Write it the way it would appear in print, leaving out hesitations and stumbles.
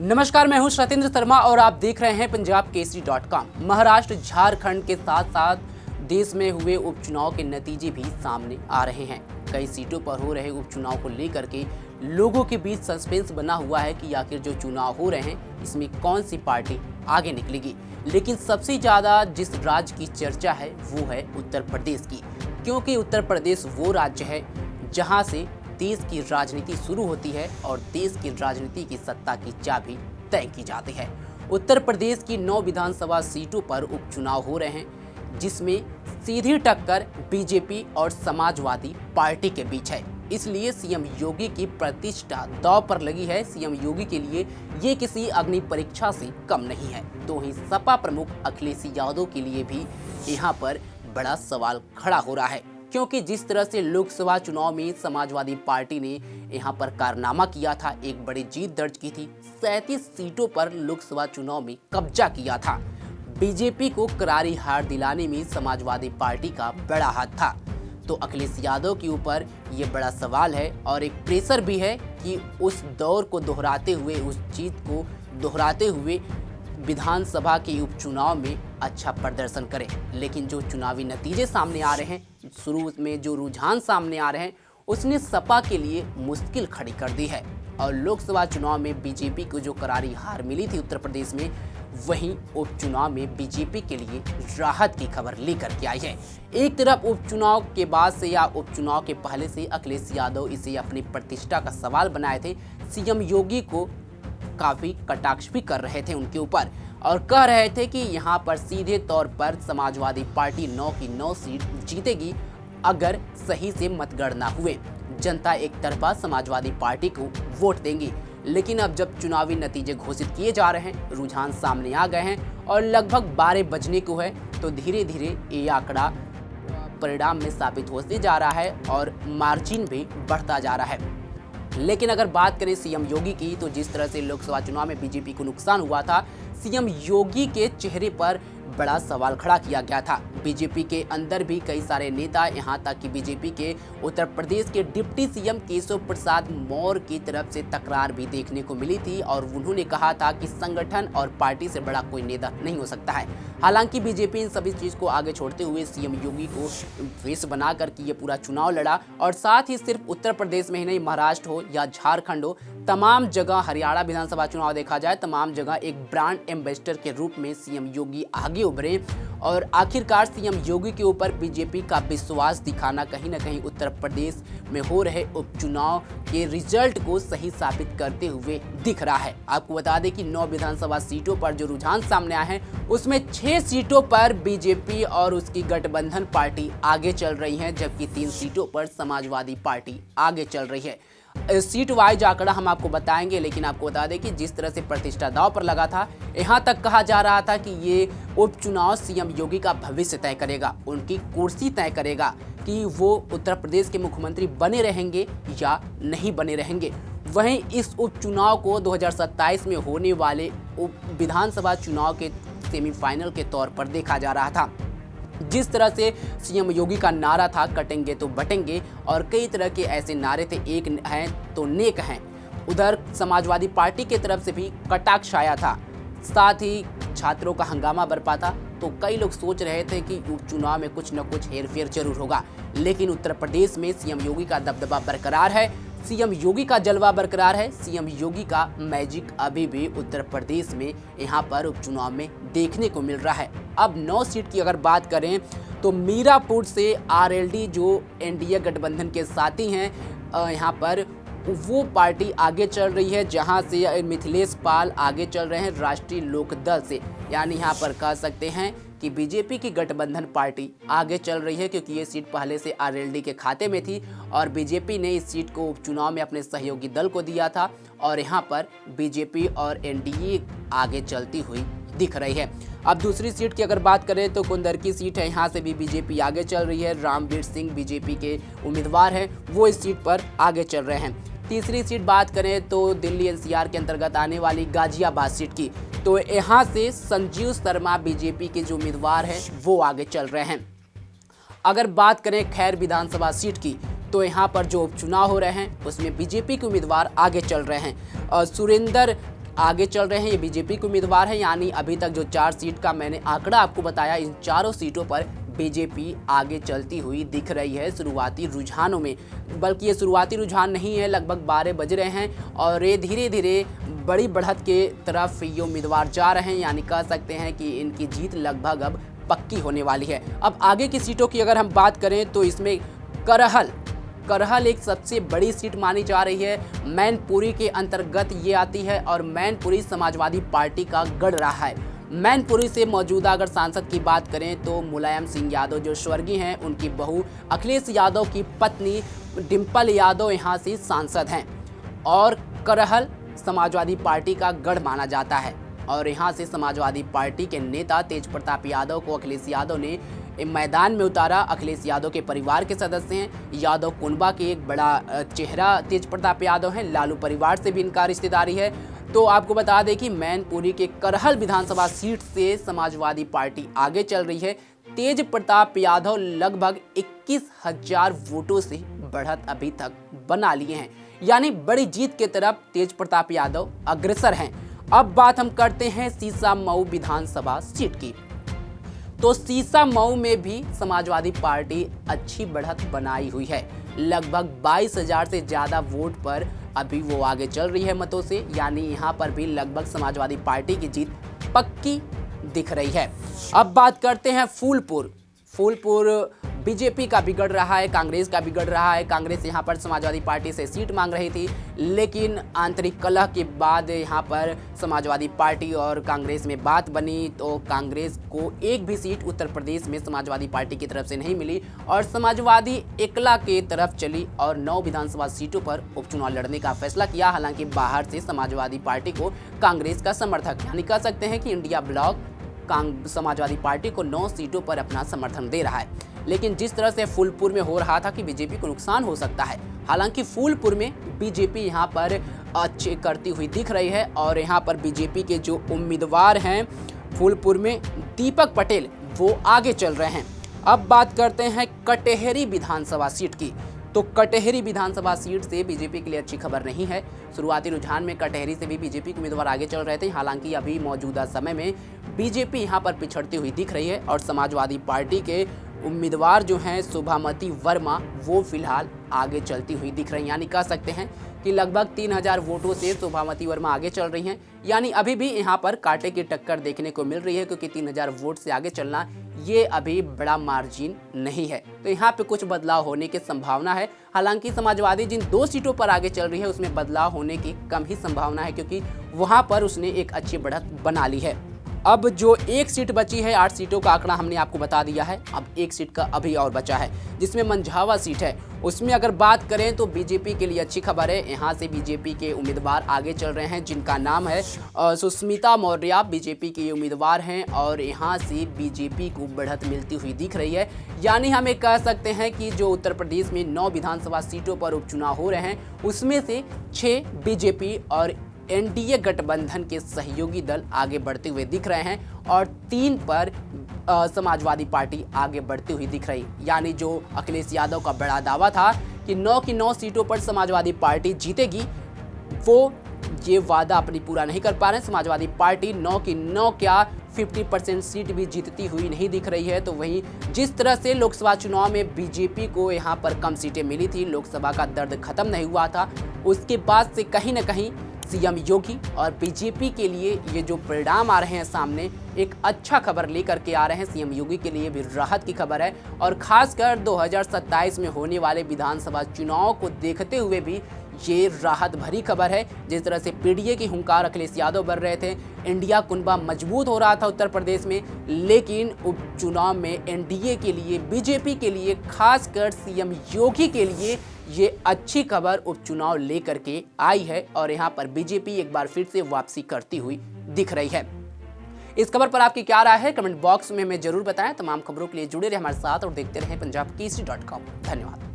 नमस्कार, मैं हूं सत्येंद्र शर्मा और आप देख रहे हैं पंजाब केसरी.com। महाराष्ट्र, झारखंड के साथ साथ देश में हुए उपचुनाव के नतीजे भी सामने आ रहे हैं। कई सीटों पर हो रहे उपचुनाव को लेकर के लोगों के बीच सस्पेंस बना हुआ है कि आखिर जो चुनाव हो रहे हैं इसमें कौन सी पार्टी आगे निकलेगी। लेकिन सबसे ज़्यादा जिस राज्य की चर्चा है वो है उत्तर प्रदेश की, क्योंकि उत्तर प्रदेश वो राज्य है जहाँ से देश की राजनीति शुरू होती है और देश की राजनीति की सत्ता की चाबी तय की जाती है। उत्तर प्रदेश की 9 विधानसभा सीटों पर उपचुनाव हो रहे हैं, जिसमें सीधी टक्कर बीजेपी और समाजवादी पार्टी के बीच है। इसलिए सीएम योगी की प्रतिष्ठा दांव पर लगी है। सीएम योगी के लिए ये किसी अग्नि परीक्षा से कम नहीं है। तो ही सपा प्रमुख अखिलेश यादव के लिए भी यहाँ पर बड़ा सवाल खड़ा हो रहा है, क्योंकि जिस तरह से लोकसभा चुनाव में समाजवादी पार्टी ने यहां पर कारनामा किया था, एक बड़ी जीत दर्ज की थी, 37 सीटों पर लोकसभा चुनाव में कब्जा किया था। बीजेपी को करारी हार दिलाने में समाजवादी पार्टी का बड़ा हाथ था। तो अखिलेश यादव के ऊपर ये बड़ा सवाल है और एक प्रेशर भी है कि उस दौर को दोहराते हुए, उस जीत को दोहराते हुए विधानसभा के उपचुनाव में अच्छा प्रदर्शन करें। लेकिन जो चुनावी नतीजे सामने आ रहे हैं, शुरू में जो रुझान सामने आ रहे हैं, उसने सपा के लिए मुश्किल खड़ी कर दी है। और लोकसभा चुनाव में बीजेपी को जो करारी हार मिली थी उत्तर प्रदेश में, वहीं उपचुनाव में बीजेपी के लिए राहत की खबर लेकर के आई है। एक तरफ उपचुनाव के बाद से या उपचुनाव के पहले से अखिलेश यादव इसे अपनी प्रतिष्ठा का सवाल बनाए थे। सीएम योगी को काफी कटाक्ष भी कर रहे थे उनके ऊपर और कह रहे थे कि यहाँ पर सीधे तौर पर समाजवादी पार्टी 9 की 9 सीट जीतेगी अगर सही से मतगणना हुए। जनता एक तरफा समाजवादी पार्टी को वोट देंगी। लेकिन अब जब चुनावी नतीजे घोषित किए जा रहे हैं, रुझान सामने आ गए हैं और लगभग 12 बजने को है, तो धीरे धीरे ये आंकड़ा परिणाम में साबित होते जा रहा है और मार्जिन भी बढ़ता जा रहा है। लेकिन अगर बात करें सीएम योगी की, तो जिस तरह से लोकसभा चुनाव में बीजेपी को नुकसान हुआ था, सीएम योगी के चेहरे पर बड़ा सवाल खड़ा किया गया था। बीजेपी के अंदर भी कई सारे नेता, यहां तक कि बीजेपी के उत्तर प्रदेश के डिप्टी सीएम केशव प्रसाद मौर्य की तरफ से तकरार भी देखने को मिली थी और उन्होंने कहा था कि संगठन और पार्टी से बड़ा कोई नेता नहीं हो सकता है। हालांकि बीजेपी इन सभी चीज को आगे छोड़ते हुए सीएम योगी को फेस बनाकर के ये पूरा चुनाव लड़ा और साथ ही सिर्फ उत्तर प्रदेश में ही नहीं, महाराष्ट्र हो या झारखंड हो, तमाम जगह, हरियाणा विधानसभा चुनाव देखा जाए, तमाम जगह एक ब्रांड एम्बेसडर के रूप में सीएम योगी आगे उभरे और आखिरकार सीएम योगी के ऊपर बीजेपी का विश्वास दिखाना कहीं ना कहीं उत्तर प्रदेश में हो रहे उपचुनाव के रिजल्ट को सही साबित करते हुए दिख रहा है। आपको बता दें कि 9 विधानसभा सीटों पर जो रुझान सामने आए हैं, उसमें 6 सीटों पर बीजेपी और उसकी गठबंधन पार्टी आगे चल रही है, जबकि 3 सीटों पर समाजवादी पार्टी आगे चल रही है। सीट वाइज आंकड़ा हम आपको बताएंगे, लेकिन आपको बता दें कि जिस तरह से प्रतिष्ठा दांव पर लगा था, यहां तक कहा जा रहा था कि ये उपचुनाव सीएम योगी का भविष्य तय करेगा, उनकी कुर्सी तय करेगा कि वो उत्तर प्रदेश के मुख्यमंत्री बने रहेंगे या नहीं बने रहेंगे। वहीं इस उपचुनाव को 2027 में होने वाले विधानसभा चुनाव के सेमीफाइनल के तौर पर देखा जा रहा था। जिस तरह से सीएम योगी का नारा था, कटेंगे तो बटेंगे, और कई तरह के ऐसे नारे थे, एक हैं तो नेक हैं। उधर समाजवादी पार्टी की तरफ से भी कटाक्ष आया था, साथ ही छात्रों का हंगामा बरपा था। तो कई लोग सोच रहे थे कि उपचुनाव में कुछ न कुछ हेरफेर जरूर होगा, लेकिन उत्तर प्रदेश में सीएम योगी का दबदबा बरकरार है, सीएम योगी का जलवा बरकरार है, सीएम योगी का मैजिक अभी भी उत्तर प्रदेश में यहाँ पर उपचुनाव में देखने को मिल रहा है। अब 9 सीट की अगर बात करें तो मीरापुर से आरएलडी जो एनडीए गठबंधन के साथी हैं, यहाँ पर वो पार्टी आगे चल रही है, जहां से मिथिलेश पाल आगे चल रहे हैं राष्ट्रीय लोकदल से। यानी यहाँ पर कह सकते हैं कि बीजेपी की गठबंधन पार्टी आगे चल रही है, क्योंकि ये सीट पहले से आरएलडी के खाते में थी और बीजेपी ने इस सीट को उपचुनाव में अपने सहयोगी दल को दिया था और यहाँ पर बीजेपी और एनडीए आगे चलती हुई दिख रही है। अब दूसरी सीट की अगर बात करें तो कुंदर की सीट है, यहाँ से भी बीजेपी आगे चल रही है। रामवीर सिंह बीजेपी के उम्मीदवार हैं, वो इस सीट पर आगे चल रहे हैं। तीसरी सीट बात करें तो दिल्ली एनसीआर के अंतर्गत आने वाली गाजियाबाद सीट की, तो यहाँ से संजीव शर्मा बीजेपी के जो उम्मीदवार हैं वो आगे चल रहे हैं। अगर बात करें खैर विधानसभा सीट की, तो यहाँ पर जो उपचुनाव हो रहे हैं उसमें बीजेपी के उम्मीदवार आगे चल रहे हैं और सुरेंद्र आगे चल रहे हैं। ये बीजेपी के उम्मीदवार हैं, यानी अभी तक जो 4 सीट का मैंने आंकड़ा आपको बताया, इन चारों सीटों पर बीजेपी आगे चलती हुई दिख रही है शुरुआती रुझानों में। बल्कि ये शुरुआती रुझान नहीं है, लगभग 12 बज रहे हैं और ये धीरे धीरे बड़ी बढ़त के तरफ ये उम्मीदवार जा रहे हैं, यानी कह सकते हैं कि इनकी जीत लगभग अब पक्की होने वाली है। अब आगे की सीटों की अगर हम बात करें तो इसमें करहल एक सबसे बड़ी सीट मानी जा रही है। मैनपुरी के अंतर्गत ये आती है और मैनपुरी समाजवादी पार्टी का गढ़ रहा है। मैनपुरी से मौजूदा अगर सांसद की बात करें तो मुलायम सिंह यादव जो स्वर्गीय हैं, उनकी बहू अखिलेश यादव की पत्नी डिम्पल यादव यहाँ से सांसद हैं और करहल समाजवादी पार्टी का गढ़ माना जाता है। और यहाँ से समाजवादी पार्टी के नेता तेज प्रताप यादव को अखिलेश यादव ने मैदान में उतारा। अखिलेश यादव के परिवार के सदस्य हैं, यादव कुनबा के एक बड़ा चेहरा तेज प्रताप यादव हैं, लालू परिवार से भी इनका रिश्तेदारी है। तो आपको बता दें कि मैनपुरी के करहल विधानसभा सीट से समाजवादी पार्टी आगे चल रही है। तेज प्रताप यादव लगभग 21,000 वोटों से बढ़त अभी तक बना लिए हैं, यानी बड़ी जीत के तरफ तेज प्रताप यादव अग्रसर हैं। अब बात हम करते हैं सीसामऊ विधानसभा सीट की। तो सीसामऊ में भी समाजवादी पार्टी अच्छी बढ़त बनाई हुई है। लगभग 22,000 से ज़्यादा वोट पर अभी वो आगे चल रही है मतों से, यानी यहाँ पर भी लगभग समाजवादी पार्टी की जीत पक्की दिख रही है। अब बात करते हैं फूलपुर बीजेपी का बिगड़ रहा है, कांग्रेस का बिगड़ रहा है। कांग्रेस यहाँ पर समाजवादी पार्टी से सीट मांग रही थी, लेकिन आंतरिक कलह के बाद यहाँ पर समाजवादी पार्टी और कांग्रेस में बात बनी तो कांग्रेस को एक भी सीट उत्तर प्रदेश में समाजवादी पार्टी की तरफ से नहीं मिली और समाजवादी एकला के तरफ चली और 9 विधानसभा सीटों पर उपचुनाव लड़ने का फैसला किया। हालांकि बाहर से समाजवादी पार्टी को कांग्रेस का समर्थक, यानी कह सकते हैं कि इंडिया ब्लॉक समाजवादी पार्टी को 9 सीटों पर अपना समर्थन दे रहा है। लेकिन जिस तरह से फूलपुर में हो रहा था कि बीजेपी को नुकसान हो सकता है, हालांकि फूलपुर में बीजेपी यहां पर अच्छे करती हुई दिख रही है और यहां पर बीजेपी के जो उम्मीदवार हैं फूलपुर में दीपक पटेल, वो आगे चल रहे हैं। अब बात करते हैं कटेहरी विधानसभा सीट की। तो कटेहरी विधानसभा सीट से बीजेपी के लिए अच्छी खबर नहीं है। शुरुआती रुझान में कटेहरी से भी बीजेपी के उम्मीदवार आगे चल रहे थे, हालांकि अभी मौजूदा समय में बीजेपी यहां पर पिछड़ती हुई दिख रही है और समाजवादी पार्टी के उम्मीदवार जो हैं शुभामती वर्मा, वो फिलहाल आगे चलती हुई दिख रही हैं। यानी कह सकते हैं कि लगभग 3,000 वोटों से शुभामती वर्मा आगे चल रही हैं, यानी अभी भी यहाँ पर कांटे की टक्कर देखने को मिल रही है, क्योंकि 3,000 वोट से आगे चलना ये अभी बड़ा मार्जिन नहीं है। तो यहाँ पे कुछ बदलाव होने की संभावना है। हालांकि समाजवादी जिन 2 सीटों पर आगे चल रही है उसमें बदलाव होने की कम ही संभावना है, क्योंकि वहाँ पर उसने एक अच्छी बढ़त बना ली है। अब जो 1 सीट बची है, 8 सीटों का आंकड़ा हमने आपको बता दिया है। अब 1 सीट का अभी और बचा है, जिसमें मंझावा सीट है। उसमें अगर बात करें तो बीजेपी के लिए अच्छी खबर है। यहाँ से बीजेपी के उम्मीदवार आगे चल रहे हैं, जिनका नाम है सुष्मिता मौर्य। बीजेपी के ये उम्मीदवार हैं और यहाँ से बीजेपी को बढ़त मिलती हुई दिख रही है। यानी हम ये कह सकते हैं कि जो उत्तर प्रदेश में 9 विधानसभा सीटों पर उपचुनाव हो रहे हैं, उसमें से 6 बीजेपी और एनडीए गठबंधन के सहयोगी दल आगे बढ़ते हुए दिख रहे हैं और 3 पर समाजवादी पार्टी आगे बढ़ती हुई दिख रही। यानी जो अखिलेश यादव का बड़ा दावा था कि 9 की 9 सीटों पर समाजवादी पार्टी जीतेगी, वो ये वादा अपनी पूरा नहीं कर पा रहे हैं। समाजवादी पार्टी 9 की 9 क्या 50% सीट भी जीतती हुई नहीं दिख रही है। तो वहीं जिस तरह से लोकसभा चुनाव में बीजेपी को यहाँ पर कम सीटें मिली थी, लोकसभा का दर्द खत्म नहीं हुआ था, उसके बाद से कहीं ना कहीं सीएम योगी और बीजेपी के लिए ये जो परिणाम आ रहे हैं सामने, एक अच्छा खबर लेकर के आ रहे हैं। सीएम योगी के लिए भी राहत की खबर है और खासकर 2027 में होने वाले विधानसभा चुनाव को देखते हुए भी ये राहत भरी खबर है। जिस तरह से पीडीए की हुंकार अखिलेश यादव बढ़ रहे थे, इंडिया कुनबा मजबूत हो रहा था उत्तर प्रदेश में, लेकिन उपचुनाव में एनडीए के लिए, बीजेपी के लिए, खासकर सीएम योगी के लिए ये अच्छी खबर उपचुनाव लेकर के आई है और यहाँ पर बीजेपी एक बार फिर से वापसी करती हुई दिख रही है। इस खबर पर आपकी क्या राय है, कमेंट बॉक्स में हमें जरूर बताएं। तमाम खबरों के लिए जुड़े रहे हमारे साथ और देखते रहें पंजाब केसरी.com। धन्यवाद।